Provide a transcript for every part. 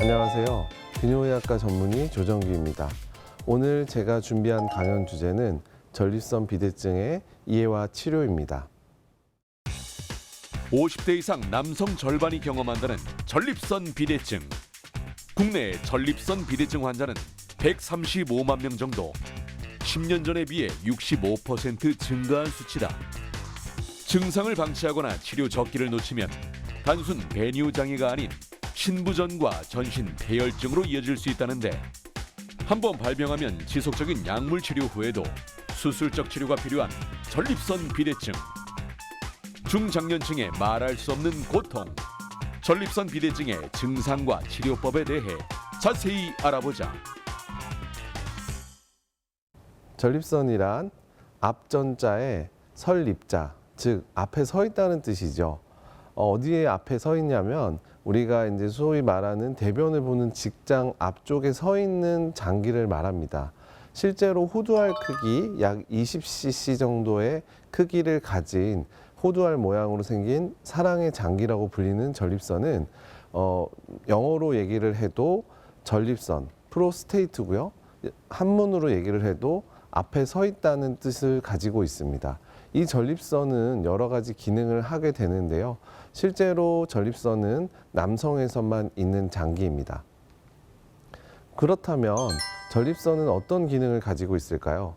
안녕하세요. 비뇨의학과 전문의 조정규입니다. 오늘 제가 준비한 강연 주제는 전립선 비대증의 이해와 치료입니다. 50대 이상 남성 절반이 경험한다는 전립선 비대증. 국내 전립선 비대증 환자는 135만 명 정도. 10년 전에 비해 65% 증가한 수치다. 증상을 방치하거나 치료 적기를 놓치면 단순 배뇨 장애가 아닌 신부전과 전신 폐혈증으로 이어질 수 있다는데, 한번 발병하면 지속적인 약물 치료 후에도 수술적 치료가 필요한 전립선 비대증. 중장년층의 말할 수 없는 고통. 전립선 비대증의 증상과 치료법에 대해 자세히 알아보자. 전립선이란 앞전자에 설립자, 즉 앞에 서 있다는 뜻이죠. 어디에 앞에 서 있냐면 우리가 이제 소위 말하는 대변을 보는 직장 앞쪽에 서 있는 장기를 말합니다. 실제로 호두알 크기 약 20cc 정도의 크기를 가진 호두알 모양으로 생긴 사랑의 장기라고 불리는 전립선은 영어로 얘기를 해도 전립선, 프로스테이트고요. 한문으로 얘기를 해도 앞에 서 있다는 뜻을 가지고 있습니다. 이 전립선은 여러 가지 기능을 하게 되는데요. 실제로 전립선은 남성에서만 있는 장기입니다. 그렇다면 전립선은 어떤 기능을 가지고 있을까요?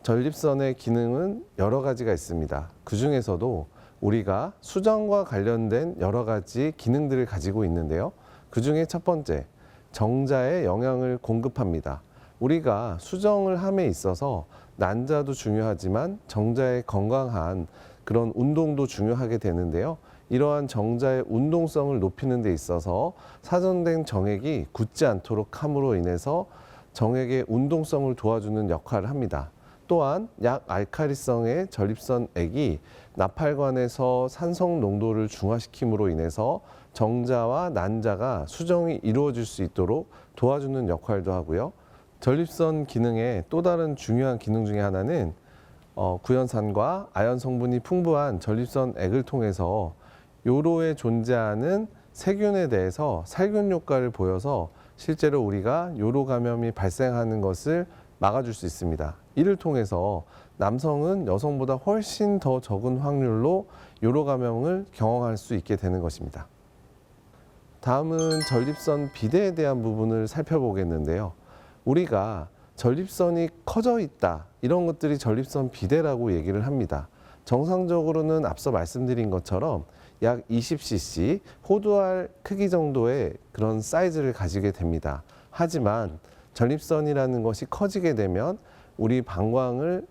전립선의 기능은 여러 가지가 있습니다. 그 중에서도 우리가 수정과 관련된 여러 가지 기능들을 가지고 있는데요. 그 중에 첫 번째, 정자에 영양을 공급합니다. 우리가 수정을 함에 있어서 난자도 중요하지만 정자의 건강한 그런 운동도 중요하게 되는데요. 이러한 정자의 운동성을 높이는 데 있어서 사전된 정액이 굳지 않도록 함으로 인해서 정액의 운동성을 도와주는 역할을 합니다. 또한 약알칼리성의 전립선액이 나팔관에서 산성 농도를 중화시킴으로 인해서 정자와 난자가 수정이 이루어질 수 있도록 도와주는 역할도 하고요. 전립선 기능의 또 다른 중요한 기능 중에 하나는 구연산과 아연 성분이 풍부한 전립선액을 통해서 요로에 존재하는 세균에 대해서 살균 효과를 보여서 실제로 우리가 요로 감염이 발생하는 것을 막아줄 수 있습니다. 이를 통해서 남성은 여성보다 훨씬 더 적은 확률로 요로 감염을 경험할 수 있게 되는 것입니다. 다음은 전립선 비대에 대한 부분을 살펴보겠는데요. 우리가 전립선이 커져 있다, 이런 것들이 전립선 비대라고 얘기를 합니다. 정상적으로는 앞서 말씀드린 것처럼 약 20cc 호두알 크기 정도의 그런 사이즈를 가지게 됩니다. 하지만 전립선이라는 것이 커지게 되면 우리 방광을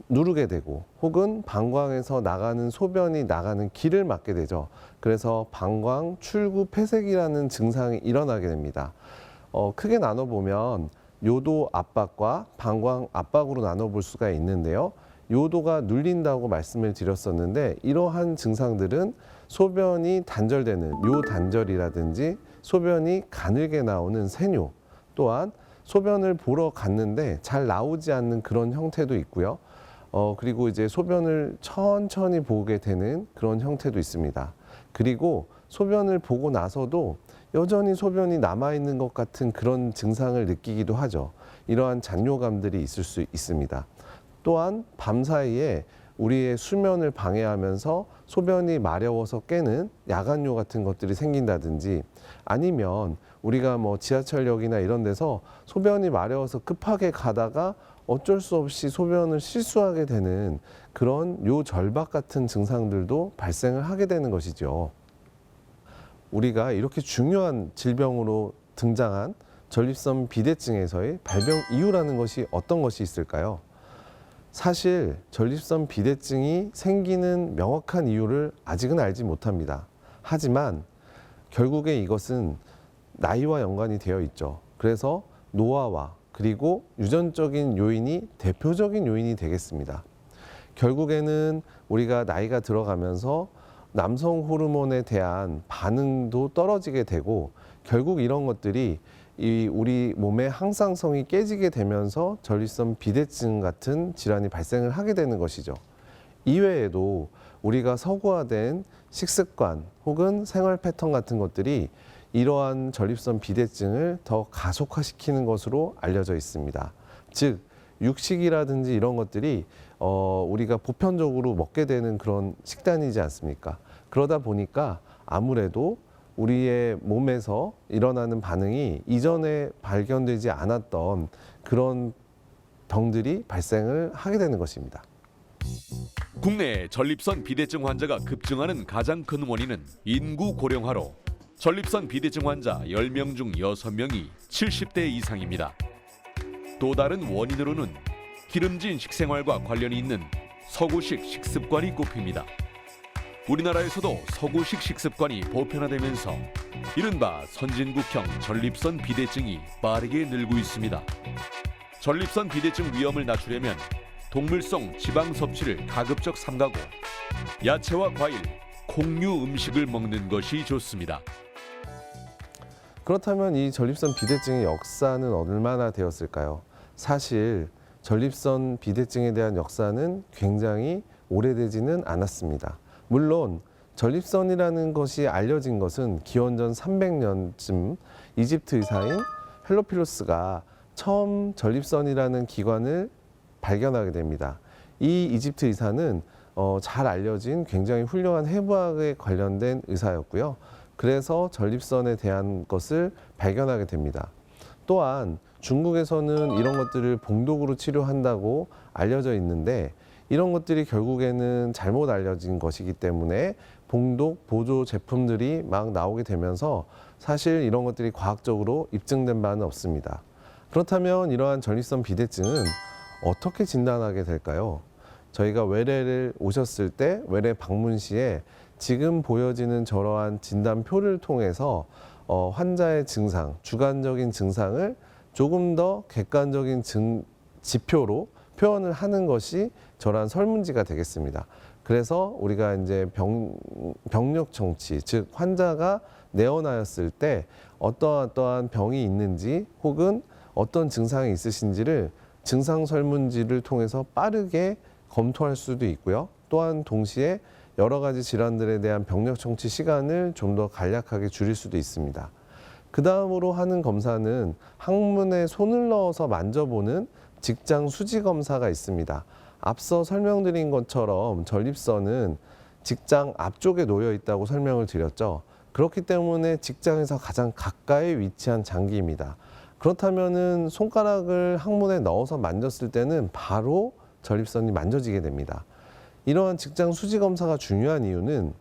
누르게 되고 혹은 방광에서 나가는 소변이 나가는 길을 막게 되죠. 그래서 방광 출구 폐색이라는 증상이 일어나게 됩니다. 크게 나눠보면 요도 압박과 방광 압박으로 나눠볼 수가 있는데요. 요도가 눌린다고 말씀을 드렸었는데, 이러한 증상들은 소변이 단절되는 요단절이라든지 소변이 가늘게 나오는 세뇨, 또한 소변을 보러 갔는데 잘 나오지 않는 그런 형태도 있고요. 그리고 이제 소변을 천천히 보게 되는 그런 형태도 있습니다. 그리고 소변을 보고 나서도 여전히 소변이 남아있는 것 같은 그런 증상을 느끼기도 하죠. 이러한 잔뇨감들이 있을 수 있습니다. 또한 밤사이에 우리의 수면을 방해하면서 소변이 마려워서 깨는 야간뇨 같은 것들이 생긴다든지, 아니면 우리가 지하철역이나 이런 데서 소변이 마려워서 급하게 가다가 어쩔 수 없이 소변을 실수하게 되는 그런 요절박 같은 증상들도 발생을 하게 되는 것이죠. 우리가 이렇게 중요한 질병으로 등장한 전립선 비대증에서의 발병 이유라는 것이 어떤 것이 있을까요? 사실 전립선 비대증이 생기는 명확한 이유를 아직은 알지 못합니다. 하지만 결국에 이것은 나이와 연관이 되어 있죠. 그래서 노화와 그리고 유전적인 요인이 대표적인 요인이 되겠습니다. 결국에는 우리가 나이가 들어가면서 남성 호르몬에 대한 반응도 떨어지게 되고, 결국 이런 것들이 우리 몸의 항상성이 깨지게 되면서 전립선 비대증 같은 질환이 발생을 하게 되는 것이죠. 이외에도 우리가 서구화된 식습관 혹은 생활 패턴 같은 것들이 이러한 전립선 비대증을 더 가속화시키는 것으로 알려져 있습니다. 즉 육식이라든지 이런 것들이 우리가 보편적으로 먹게 되는 그런 식단이지 않습니까? 그러다 보니까 아무래도 우리의 몸에서 일어나는 반응이 이전에 발견되지 않았던 그런 병들이 발생을 하게 되는 것입니다. 국내 전립선 비대증 환자가 급증하는 가장 큰 원인은 인구 고령화로 전립선 비대증 환자 10명 중 6명이 70대 이상입니다. 또 다른 원인으로는 기름진 식생활과 관련이 있는 서구식 식습관이 꼽힙니다. 우리나라에서도 서구식 식습관이 보편화되면서 이른바 선진국형 전립선 비대증이 빠르게 늘고 있습니다. 전립선 비대증 위험을 낮추려면 동물성 지방 섭취를 가급적 삼가고 야채와 과일, 콩류 음식을 먹는 것이 좋습니다. 그렇다면 이 전립선 비대증의 역사는 얼마나 되었을까요? 사실 전립선 비대증에 대한 역사는 굉장히 오래되지는 않았습니다. 물론 전립선이라는 것이 알려진 것은 기원전 300년쯤 이집트 의사인 헬로피로스가 처음 전립선이라는 기관을 발견하게 됩니다. 이 이집트 의사는 잘 알려진 굉장히 훌륭한 해부학에 관련된 의사였고요. 그래서 전립선에 대한 것을 발견하게 됩니다. 또한 중국에서는 이런 것들을 봉독으로 치료한다고 알려져 있는데 이런 것들이 결국에는 잘못 알려진 것이기 때문에 봉독 보조 제품들이 막 나오게 되면서 사실 이런 것들이 과학적으로 입증된 바는 없습니다. 그렇다면 이러한 전립선 비대증은 어떻게 진단하게 될까요? 저희가 외래를 오셨을 때 외래 방문 시에 지금 보여지는 저러한 진단표를 통해서 환자의 증상, 주관적인 증상을 조금 더 객관적인 지표로 표현을 하는 것이 저러한 설문지가 되겠습니다. 그래서 우리가 이제 병력 정치, 즉 환자가 내원하였을 때 어떠한 병이 있는지 혹은 어떤 증상이 있으신지를 증상 설문지를 통해서 빠르게 검토할 수도 있고요. 또한 동시에 여러 가지 질환들에 대한 병력 청취 시간을 좀 더 간략하게 줄일 수도 있습니다. 그 다음으로 하는 검사는 항문에 손을 넣어서 만져보는 직장 수지 검사가 있습니다. 앞서 설명드린 것처럼 전립선은 직장 앞쪽에 놓여 있다고 설명을 드렸죠. 그렇기 때문에 직장에서 가장 가까이 위치한 장기입니다. 그렇다면은 손가락을 항문에 넣어서 만졌을 때는 바로 전립선이 만져지게 됩니다. 이러한 직장 수지 검사가 중요한 이유는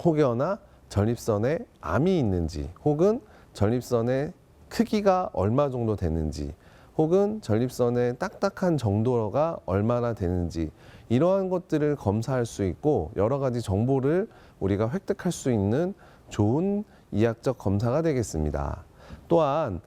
혹여나 전립선에 암이 있는지 혹은 전립선의 크기가 얼마 정도 되는지 혹은 전립선의 딱딱한 정도가 얼마나 되는지 이러한 것들을 검사할 수 있고 여러 가지 정보를 우리가 획득할 수 있는 좋은 이학적 검사가 되겠습니다. 또한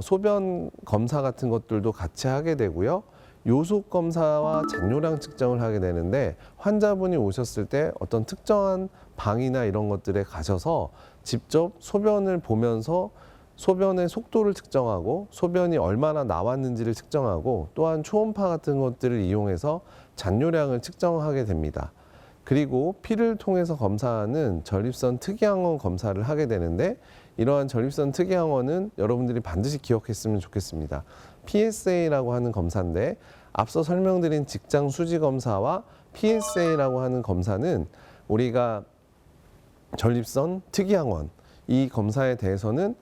소변 검사 같은 것들도 같이 하게 되고요. 요속 검사와 잔뇨량 측정을 하게 되는데 환자분이 오셨을 때 어떤 특정한 방이나 이런 것들에 가셔서 직접 소변을 보면서 소변의 속도를 측정하고 소변이 얼마나 나왔는지를 측정하고 또한 초음파 같은 것들을 이용해서 잔뇨량을 측정하게 됩니다. 그리고 피를 통해서 검사하는 전립선 특이항원 검사를 하게 되는데 이러한 전립선 특이항원은 여러분들이 반드시 기억했으면 좋겠습니다. PSA라고 하는 검사인데 앞서 설명드린 직장 수지 검사와 PSA라고 하는 검사는 우리가 전립선 특이항원 이 검사에 대해서는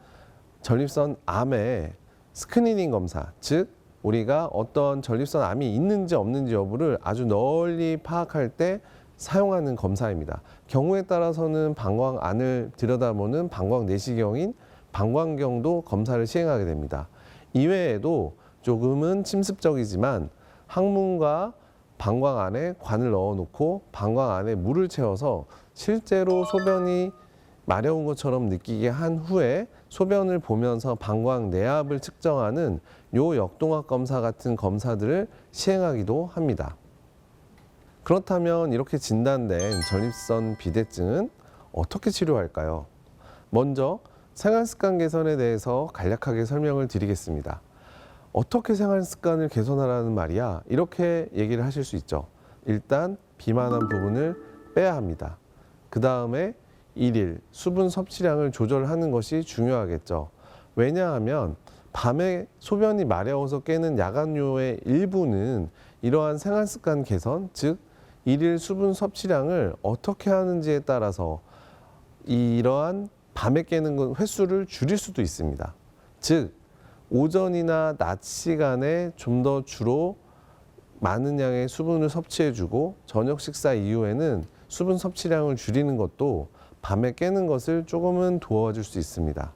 전립선 암의 스크리닝 검사, 즉 우리가 어떤 전립선 암이 있는지 없는지 여부를 아주 널리 파악할 때 사용하는 검사입니다. 경우에 따라서는 방광 안을 들여다보는 방광 내시경인 방광경도 검사를 시행하게 됩니다. 이외에도 조금은 침습적이지만 항문과 방광 안에 관을 넣어놓고 방광 안에 물을 채워서 실제로 소변이 마려운 것처럼 느끼게 한 후에 소변을 보면서 방광 내압을 측정하는 요역동학 검사 같은 검사들을 시행하기도 합니다. 그렇다면 이렇게 진단된 전립선 비대증은 어떻게 치료할까요? 먼저 생활습관 개선에 대해서 간략하게 설명을 드리겠습니다. 어떻게 생활습관을 개선하라는 말이야? 이렇게 얘기를 하실 수 있죠. 일단 비만한 부분을 빼야 합니다. 그 다음에 일일 수분 섭취량을 조절하는 것이 중요하겠죠. 왜냐하면 밤에 소변이 마려워서 깨는 야간요의 일부는 이러한 생활습관 개선, 즉 일일 수분 섭취량을 어떻게 하는지에 따라서 이러한 밤에 깨는 횟수를 줄일 수도 있습니다. 즉 오전이나 낮 시간에 좀 더 주로 많은 양의 수분을 섭취해주고 저녁 식사 이후에는 수분 섭취량을 줄이는 것도 밤에 깨는 것을 조금은 도와줄 수 있습니다.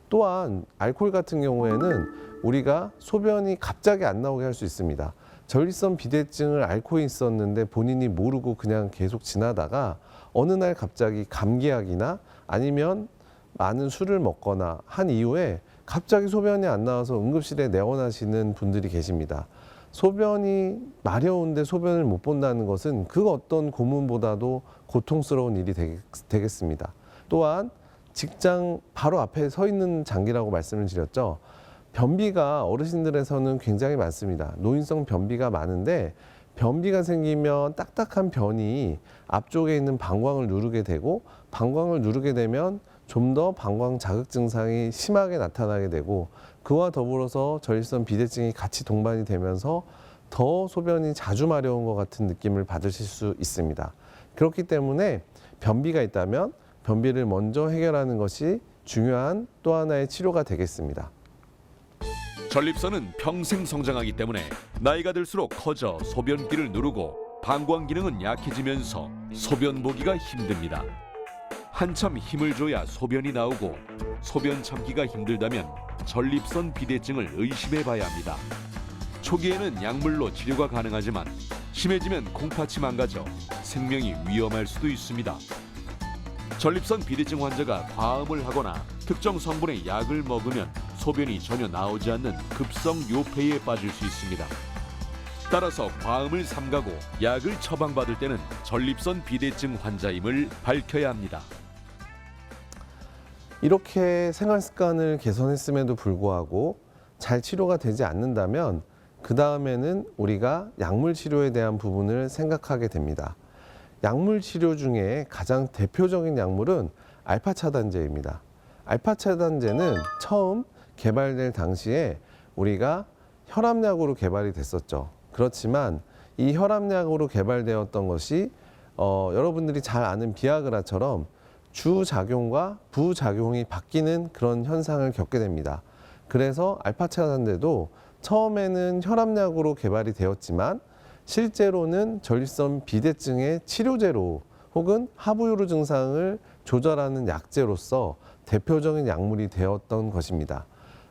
또한 알코올 같은 경우에는 우리가 소변이 갑자기 안 나오게 할 수 있습니다. 전립선 비대증을 앓고 있었는데 본인이 모르고 그냥 계속 지나다가 어느 날 갑자기 감기약이나 아니면 많은 술을 먹거나 한 이후에 갑자기 소변이 안 나와서 응급실에 내원하시는 분들이 계십니다. 소변이 마려운데 소변을 못 본다는 것은 그 어떤 고문보다도 고통스러운 일이 되겠습니다. 또한 직장 바로 앞에 서 있는 장기라고 말씀을 드렸죠. 변비가 어르신들에서는 굉장히 많습니다. 노인성 변비가 많은데 변비가 생기면 딱딱한 변이 앞쪽에 있는 방광을 누르게 되고 방광을 누르게 되면 좀 더 방광 자극 증상이 심하게 나타나게 되고 그와 더불어서 전립선 비대증이 같이 동반이 되면서 더 소변이 자주 마려운 것 같은 느낌을 받으실 수 있습니다. 그렇기 때문에 변비가 있다면 변비를 먼저 해결하는 것이 중요한 또 하나의 치료가 되겠습니다. 전립선은 평생 성장하기 때문에 나이가 들수록 커져 소변기를 누르고 방광 기능은 약해지면서 소변 보기가 힘듭니다. 한참 힘을 줘야 소변이 나오고 소변 참기가 힘들다면 전립선 비대증을 의심해 봐야 합니다. 초기에는 약물로 치료가 가능하지만 심해지면 콩팥이 망가져 생명이 위험할 수도 있습니다. 전립선 비대증 환자가 과음을 하거나 특정 성분의 약을 먹으면 소변이 전혀 나오지 않는 급성 요폐에 빠질 수 있습니다. 따라서 과음을 삼가고 약을 처방받을 때는 전립선 비대증 환자임을 밝혀야 합니다. 이렇게 생활 습관을 개선했음에도 불구하고 잘 치료가 되지 않는다면 그 다음에는 우리가 약물 치료에 대한 부분을 생각하게 됩니다. 약물 치료 중에 가장 대표적인 약물은 알파 차단제입니다. 알파 차단제는 처음 개발될 당시에 우리가 혈압약으로 개발이 됐었죠. 그렇지만 이 혈압약으로 개발되었던 것이 여러분들이 잘 아는 비아그라처럼 주작용과 부작용이 바뀌는 그런 현상을 겪게 됩니다. 그래서 알파 차단제도 처음에는 혈압약으로 개발이 되었지만 실제로는 전립선 비대증의 치료제로 혹은 하부요로 증상을 조절하는 약제로서 대표적인 약물이 되었던 것입니다.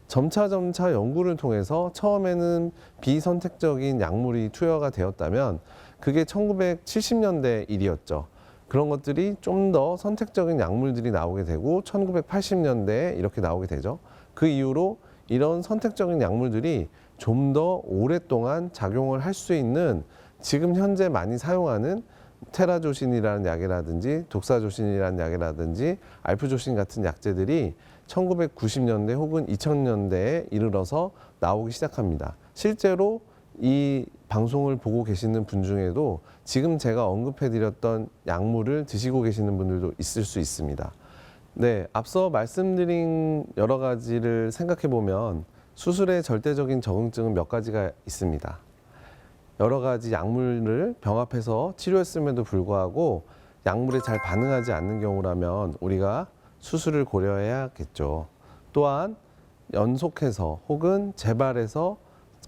점차 연구를 통해서 처음에는 비선택적인 약물이 투여가 되었다면 그게 1970년대 일이었죠. 그런 것들이 좀 더 선택적인 약물들이 나오게 되고 1980년대에 이렇게 나오게 되죠. 그 이후로 이런 선택적인 약물들이 좀 더 오랫동안 작용을 할 수 있는 지금 현재 많이 사용하는 테라조신이라는 약이라든지 독사조신이라는 약이라든지 알프조신 같은 약제들이 1990년대 혹은 2000년대에 이르러서 나오기 시작합니다. 실제로 이 방송을 보고 계시는 분 중에도 지금 제가 언급해드렸던 약물을 드시고 계시는 분들도 있을 수 있습니다. 네, 앞서 말씀드린 여러 가지를 생각해 보면 수술의 절대적인 적응증은 몇 가지가 있습니다. 여러 가지 약물을 병합해서 치료했음에도 불구하고 약물에 잘 반응하지 않는 경우라면 우리가 수술을 고려해야겠죠. 또한 연속해서 혹은 재발해서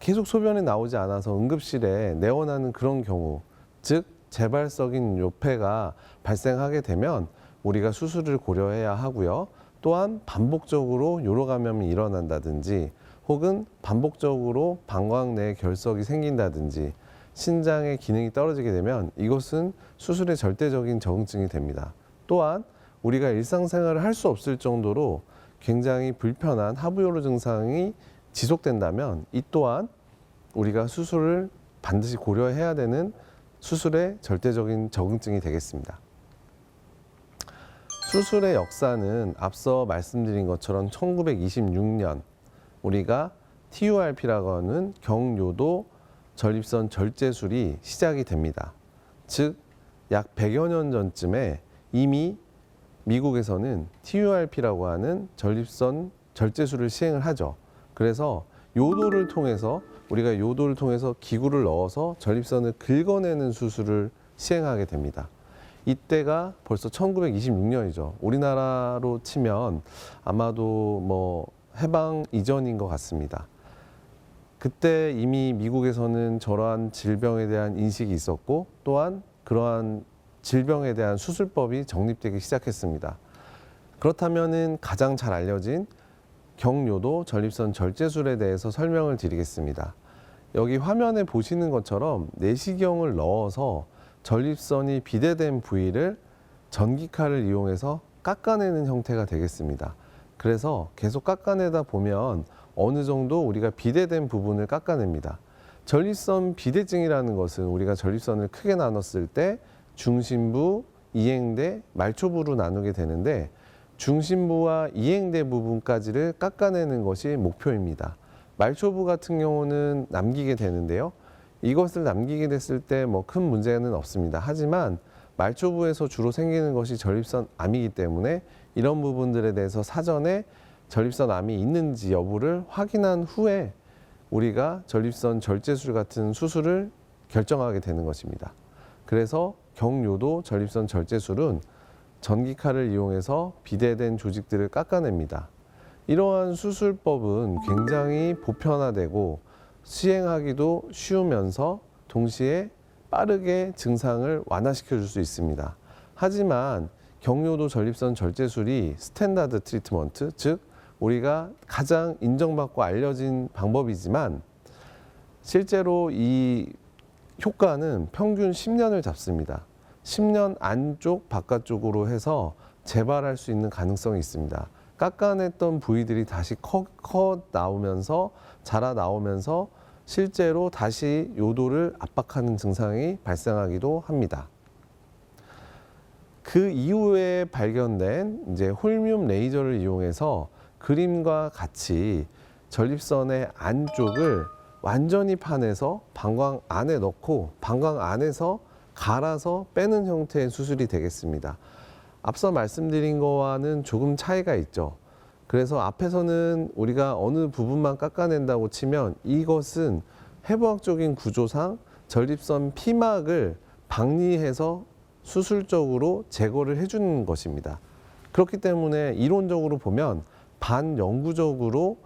계속 소변이 나오지 않아서 응급실에 내원하는 그런 경우, 즉 재발적인 요폐가 발생하게 되면 우리가 수술을 고려해야 하고요. 또한 반복적으로 요로 감염이 일어난다든지 혹은 반복적으로 방광 내에 결석이 생긴다든지 신장의 기능이 떨어지게 되면 이것은 수술의 절대적인 적응증이 됩니다. 또한 우리가 일상생활을 할 수 없을 정도로 굉장히 불편한 하부요로 증상이 지속된다면 이 또한 우리가 수술을 반드시 고려해야 되는 수술의 절대적인 적응증이 되겠습니다. 수술의 역사는 앞서 말씀드린 것처럼 1926년 우리가 TURP라고 하는 경요도 전립선 절제술이 시작이 됩니다. 즉, 약 100여 년 전쯤에 이미 미국에서는 TURP라고 하는 전립선 절제술을 시행을 하죠. 그래서 요도를 통해서 우리가 요도를 통해서 기구를 넣어서 전립선을 긁어내는 수술을 시행하게 됩니다. 이때가 벌써 1926년이죠. 우리나라로 치면 아마도 뭐 해방 이전인 것 같습니다. 그때 이미 미국에서는 저러한 질병에 대한 인식이 있었고 또한 그러한 질병에 대한 수술법이 정립되기 시작했습니다. 그렇다면은 가장 잘 알려진 경요도 전립선 절제술에 대해서 설명을 드리겠습니다. 여기 화면에 보시는 것처럼 내시경을 넣어서 전립선이 비대된 부위를 전기칼을 이용해서 깎아내는 형태가 되겠습니다. 그래서 계속 깎아내다 보면 어느 정도 우리가 비대된 부분을 깎아냅니다. 전립선 비대증이라는 것은 우리가 전립선을 크게 나눴을 때 중심부, 이행대, 말초부로 나누게 되는데 중심부와 이행대 부분까지를 깎아내는 것이 목표입니다. 말초부 같은 경우는 남기게 되는데요. 이것을 남기게 됐을 때 뭐 큰 문제는 없습니다. 하지만 말초부에서 주로 생기는 것이 전립선 암이기 때문에 이런 부분들에 대해서 사전에 전립선 암이 있는지 여부를 확인한 후에 우리가 전립선 절제술 같은 수술을 결정하게 되는 것입니다. 그래서 경요도 전립선 절제술은 전기칼을 이용해서 비대된 조직들을 깎아냅니다. 이러한 수술법은 굉장히 보편화되고 시행하기도 쉬우면서 동시에 빠르게 증상을 완화시켜 줄 수 있습니다. 하지만 경요도 전립선 절제술이 스탠다드 트리트먼트, 즉 우리가 가장 인정받고 알려진 방법이지만 실제로 이 효과는 평균 10년을 잡습니다. 10년 안쪽 바깥쪽으로 해서 재발할 수 있는 가능성이 있습니다. 깎아냈던 부위들이 다시 커 나오면서 자라 나오면서 실제로 다시 요도를 압박하는 증상이 발생하기도 합니다. 그 이후에 발견된 이제 홀뮴 레이저를 이용해서 그림과 같이 전립선의 안쪽을 완전히 파내서 방광 안에 넣고 방광 안에서 갈아서 빼는 형태의 수술이 되겠습니다. 앞서 말씀드린 거와는 조금 차이가 있죠. 그래서 앞에서는 우리가 어느 부분만 깎아낸다고 치면 이것은 해부학적인 구조상 전립선 피막을 박리해서 수술적으로 제거를 해주는 것입니다. 그렇기 때문에 이론적으로 보면 반영구적으로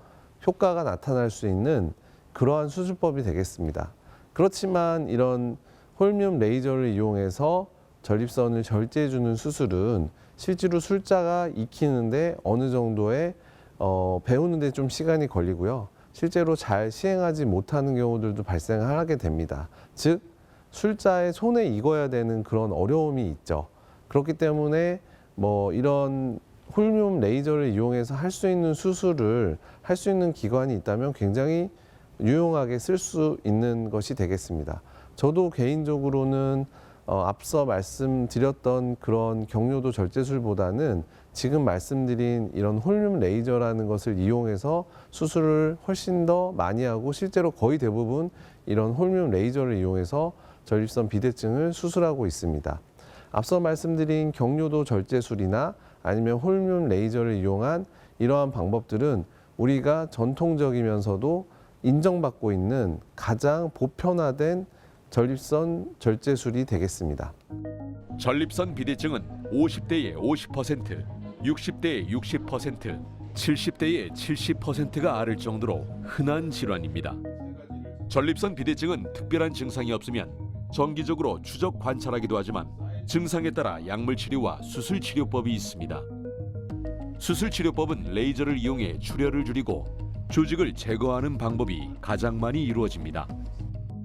효과가 나타날 수 있는 그러한 수술법이 되겠습니다. 그렇지만 이런 홀뮴 레이저를 이용해서 전립선을 절제해주는 수술은 실제로 술자가 익히는데 어느 정도의 배우는데 좀 시간이 걸리고요. 실제로 잘 시행하지 못하는 경우들도 발생하게 됩니다. 즉 술자의 손에 익어야 되는 그런 어려움이 있죠. 그렇기 때문에 뭐 이런 홀뮴 레이저를 이용해서 할 수 있는 수술을 할 수 있는 기관이 있다면 굉장히 유용하게 쓸 수 있는 것이 되겠습니다. 저도 개인적으로는 앞서 말씀드렸던 그런 경요도 절제술보다는 지금 말씀드린 이런 홀뮴 레이저라는 것을 이용해서 수술을 훨씬 더 많이 하고 실제로 거의 대부분 이런 홀뮴 레이저를 이용해서 전립선 비대증을 수술하고 있습니다. 앞서 말씀드린 경요도 절제술이나 아니면 홀뮴 레이저를 이용한 이러한 방법들은 우리가 전통적이면서도 인정받고 있는 가장 보편화된 전립선 절제술이 되겠습니다. 전립선 비대증은 50대의 50%, 60대의 60%, 70대의 70%가 앓을 정도로 흔한 질환입니다. 전립선 비대증은 특별한 증상이 없으면 정기적으로 추적 관찰하기도 하지만 증상에 따라 약물 치료와 수술 치료법이 있습니다. 수술 치료법은 레이저를 이용해 출혈을 줄이고 조직을 제거하는 방법이 가장 많이 이루어집니다.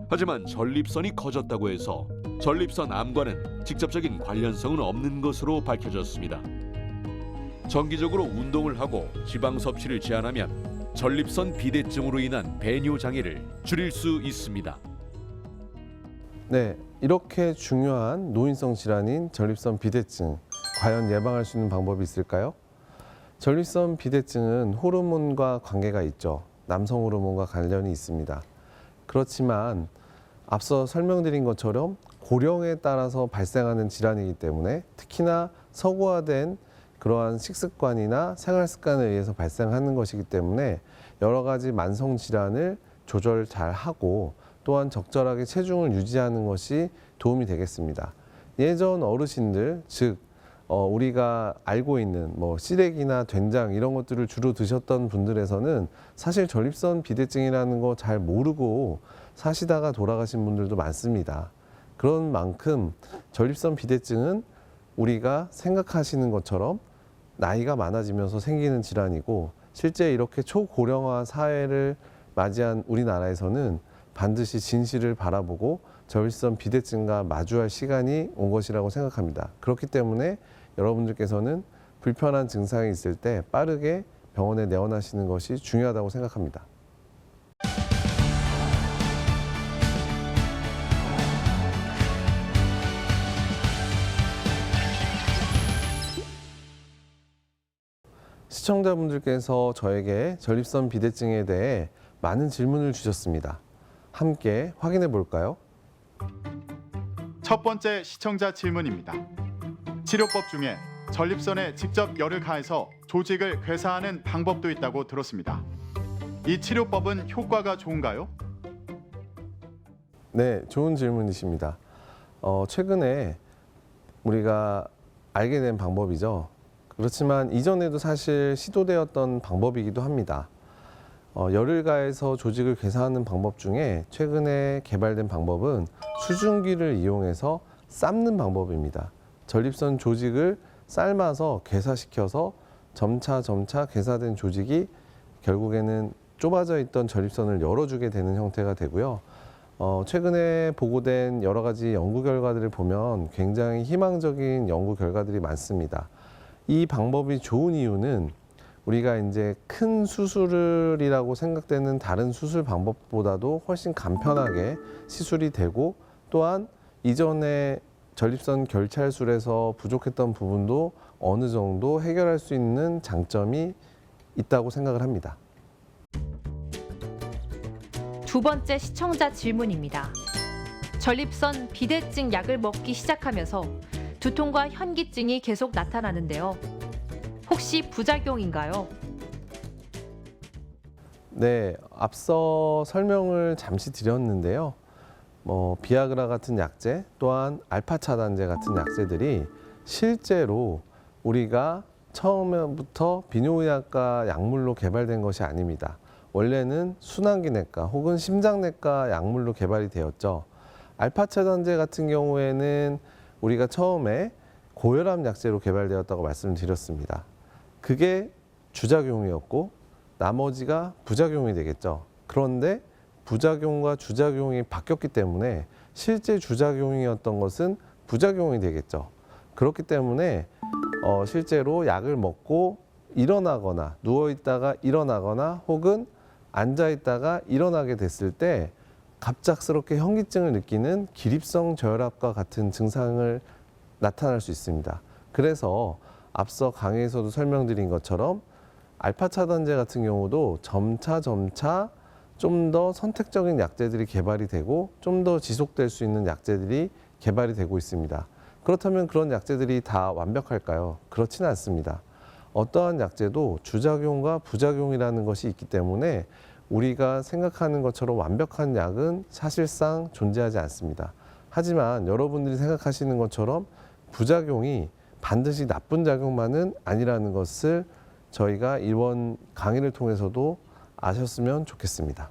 하지만 전립선이 커졌다고 해서 전립선 암과는 직접적인 관련성은 없는 것으로 밝혀졌습니다. 정기적으로 운동을 하고 지방 섭취를 제한하면 전립선 비대증으로 인한 배뇨 장애를 줄일 수 있습니다. 네, 이렇게 중요한 노인성 질환인 전립선 비대증, 과연 예방할 수 있는 방법이 있을까요? 전립선 비대증은 호르몬과 관계가 있죠. 남성 호르몬과 관련이 있습니다. 그렇지만 앞서 설명드린 것처럼 고령에 따라서 발생하는 질환이기 때문에 특히나 서구화된 그러한 식습관이나 생활 습관에 의해서 발생하는 것이기 때문에 여러 가지 만성 질환을 조절 잘 하고 또한 적절하게 체중을 유지하는 것이 도움이 되겠습니다. 예전 어르신들, 즉 우리가 알고 있는 시래기나 된장 이런 것들을 주로 드셨던 분들에서는 사실 전립선 비대증이라는 거 잘 모르고 사시다가 돌아가신 분들도 많습니다. 그런 만큼 전립선 비대증은 우리가 생각하시는 것처럼 나이가 많아지면서 생기는 질환이고, 실제 이렇게 초고령화 사회를 맞이한 우리나라에서는 반드시 진실을 바라보고 전립선 비대증과 마주할 시간이 온 것이라고 생각합니다. 그렇기 때문에 여러분들께서는 불편한 증상이 있을 때 빠르게 병원에 내원하시는 것이 중요하다고 생각합니다. 시청자분들께서 저에게 전립선 비대증에 대해 많은 질문을 주셨습니다. 함께 확인해 볼까요? 첫 번째 시청자 질문입니다. 치료법 중에 전립선에 직접 열을 가해서 조직을 괴사하는 방법도 있다고 들었습니다. 이 치료법은 효과가 좋은가요? 네, 좋은 질문이십니다. 최근에 우리가 알게 된 방법이죠. 그렇지만 이전에도 사실 시도되었던 방법이기도 합니다. 열을 가해서 조직을 괴사하는 방법 중에 최근에 개발된 방법은 수증기를 이용해서 삶는 방법입니다. 전립선 조직을 삶아서 괴사시켜서 점차 괴사된 조직이 결국에는 좁아져 있던 전립선을 열어주게 되는 형태가 되고요. 최근에 보고된 여러 가지 연구 결과들을 보면 굉장히 희망적인 연구 결과들이 많습니다. 이 방법이 좋은 이유는 우리가 이제 큰 수술이라고 생각되는 다른 수술 방법보다도 훨씬 간편하게 시술이 되고, 또한 이전에 전립선 결찰술에서 부족했던 부분도 어느 정도 해결할 수 있는 장점이 있다고 생각을 합니다. 두 번째 시청자 질문입니다. 전립선 비대증 약을 먹기 시작하면서 두통과 현기증이 계속 나타나는데요. 혹시 부작용인가요? 네, 앞서 설명을 잠시 드렸는데요. 비아그라 같은 약제, 또한 알파 차단제 같은 약제들이 실제로 우리가 처음부터 비뇨의학과 약물로 개발된 것이 아닙니다. 원래는 순환기내과 혹은 심장내과 약물로 개발이 되었죠. 알파 차단제 같은 경우에는 우리가 처음에 고혈압 약제로 개발되었다고 말씀드렸습니다. 그게 주작용이었고 나머지가 부작용이 되겠죠. 그런데 부작용과 주작용이 바뀌었기 때문에 실제 주작용이었던 것은 부작용이 되겠죠. 그렇기 때문에 실제로 약을 먹고 일어나거나 누워있다가 일어나거나 혹은 앉아있다가 일어나게 됐을 때 갑작스럽게 현기증을 느끼는 기립성 저혈압과 같은 증상을 나타날 수 있습니다. 그래서 앞서 강의에서도 설명드린 것처럼 알파 차단제 같은 경우도 점차 좀 더 선택적인 약제들이 개발이 되고 좀 더 지속될 수 있는 약제들이 개발이 되고 있습니다. 그렇다면 그런 약제들이 다 완벽할까요? 그렇지는 않습니다. 어떠한 약제도 주작용과 부작용이라는 것이 있기 때문에 우리가 생각하는 것처럼 완벽한 약은 사실상 존재하지 않습니다. 하지만 여러분들이 생각하시는 것처럼 부작용이 반드시 나쁜 작용만은 아니라는 것을 저희가 이번 강의를 통해서도 아셨으면 좋겠습니다.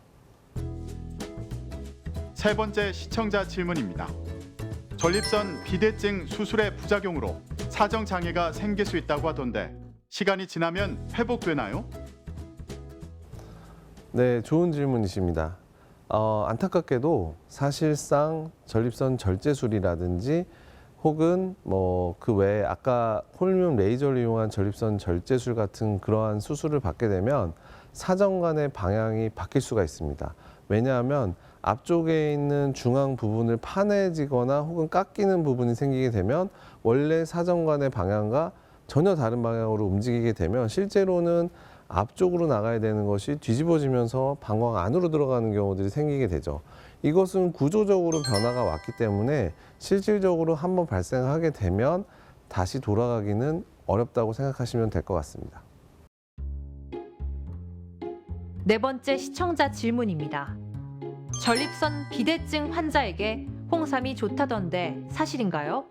세 번째 시청자 질문입니다. 전립선 비대증 수술의 부작용으로 사정장애가 생길 수 있다고 하던데 시간이 지나면 회복되나요? 네, 좋은 질문이십니다. 안타깝게도 사실상 전립선 절제술이라든지 혹은 그 외에 아까 홀미움 레이저를 이용한 전립선 절제술 같은 그러한 수술을 받게 되면 사정관의 방향이 바뀔 수가 있습니다. 왜냐하면 앞쪽에 있는 중앙 부분을 파내지거나 혹은 깎이는 부분이 생기게 되면 원래 사정관의 방향과 전혀 다른 방향으로 움직이게 되면 실제로는 앞쪽으로 나가야 되는 것이 뒤집어지면서 방광 안으로 들어가는 경우들이 생기게 되죠. 이것은 구조적으로 변화가 왔기 때문에 실질적으로 한번 발생하게 되면 다시 돌아가기는 어렵다고 생각하시면 될 것 같습니다. 네 번째 시청자 질문입니다. 전립선 비대증 환자에게 홍삼이 좋다던데 사실인가요?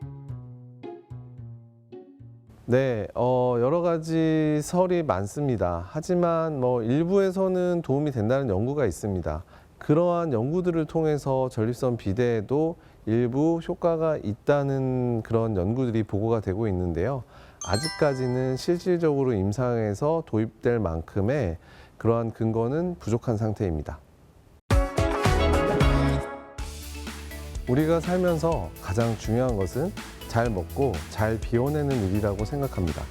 네, 여러 가지 설이 많습니다. 하지만 일부에서는 도움이 된다는 연구가 있습니다. 그러한 연구들을 통해서 전립선 비대에도 일부 효과가 있다는 그런 연구들이 보고가 되고 있는데요. 아직까지는 실질적으로 임상에서 도입될 만큼의 그러한 근거는 부족한 상태입니다. 우리가 살면서 가장 중요한 것은 잘 먹고 잘 비워내는 일이라고 생각합니다.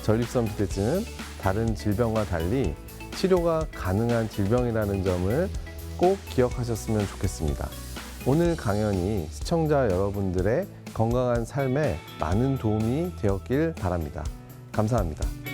전립선 비대증은 다른 질병과 달리 치료가 가능한 질병이라는 점을 꼭 기억하셨으면 좋겠습니다. 오늘 강연이 시청자 여러분들의 건강한 삶에 많은 도움이 되었길 바랍니다. 감사합니다.